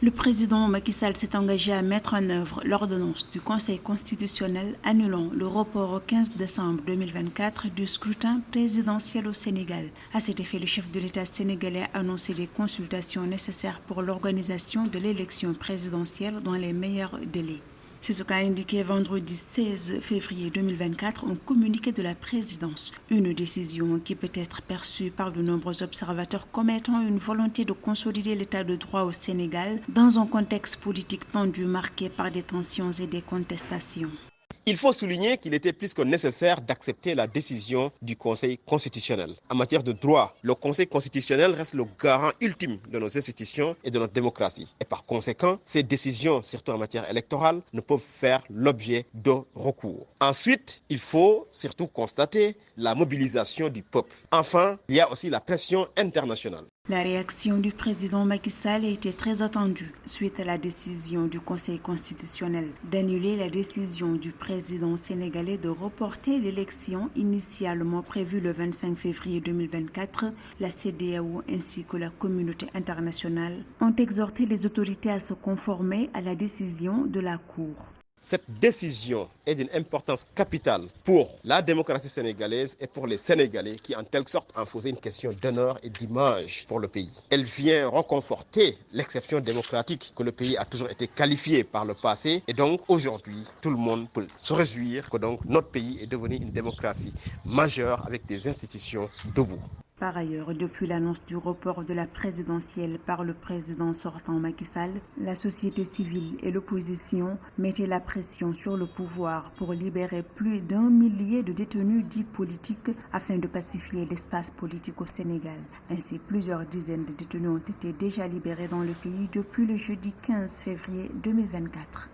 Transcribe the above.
Le président Macky Sall s'est engagé à mettre en œuvre l'ordonnance du Conseil constitutionnel annulant le report au 15 décembre 2024 du scrutin présidentiel au Sénégal. À cet effet, le chef de l'État sénégalais a annoncé les consultations nécessaires pour l'organisation de l'élection présidentielle dans les meilleurs délais. C'est ce qu'a indiqué vendredi 16 février 2024 un communiqué de la présidence. Une décision qui peut être perçue par de nombreux observateurs comme étant une volonté de consolider l'état de droit au Sénégal dans un contexte politique tendu marqué par des tensions et des contestations. Il faut souligner qu'il était plus que nécessaire d'accepter la décision du Conseil constitutionnel. En matière de droit, le Conseil constitutionnel reste le garant ultime de nos institutions et de notre démocratie. Et par conséquent, ces décisions, surtout en matière électorale, ne peuvent faire l'objet de recours. Ensuite, il faut surtout constater la mobilisation du peuple. Enfin, il y a aussi la pression internationale. La réaction du président Macky Sall a été très attendue suite à la décision du Conseil constitutionnel d'annuler la décision du président sénégalais de reporter l'élection initialement prévue le 25 février 2024. La CEDEAO ainsi que la communauté internationale ont exhorté les autorités à se conformer à la décision de la Cour. Cette décision est d'une importance capitale pour la démocratie sénégalaise et pour les Sénégalais qui, en quelque sorte, en faisaient une question d'honneur et d'image pour le pays. Elle vient reconforter l'exception démocratique que le pays a toujours été qualifié par le passé. Et donc, aujourd'hui, tout le monde peut se réjouir que donc, notre pays est devenu une démocratie majeure avec des institutions debout. Par ailleurs, depuis l'annonce du report de la présidentielle par le président sortant Macky Sall, la société civile et l'opposition mettaient la pression sur le pouvoir pour libérer plus d'1 millier de détenus dits politiques afin de pacifier l'espace politique au Sénégal. Ainsi, plusieurs dizaines de détenus ont été déjà libérés dans le pays depuis le jeudi 15 février 2024.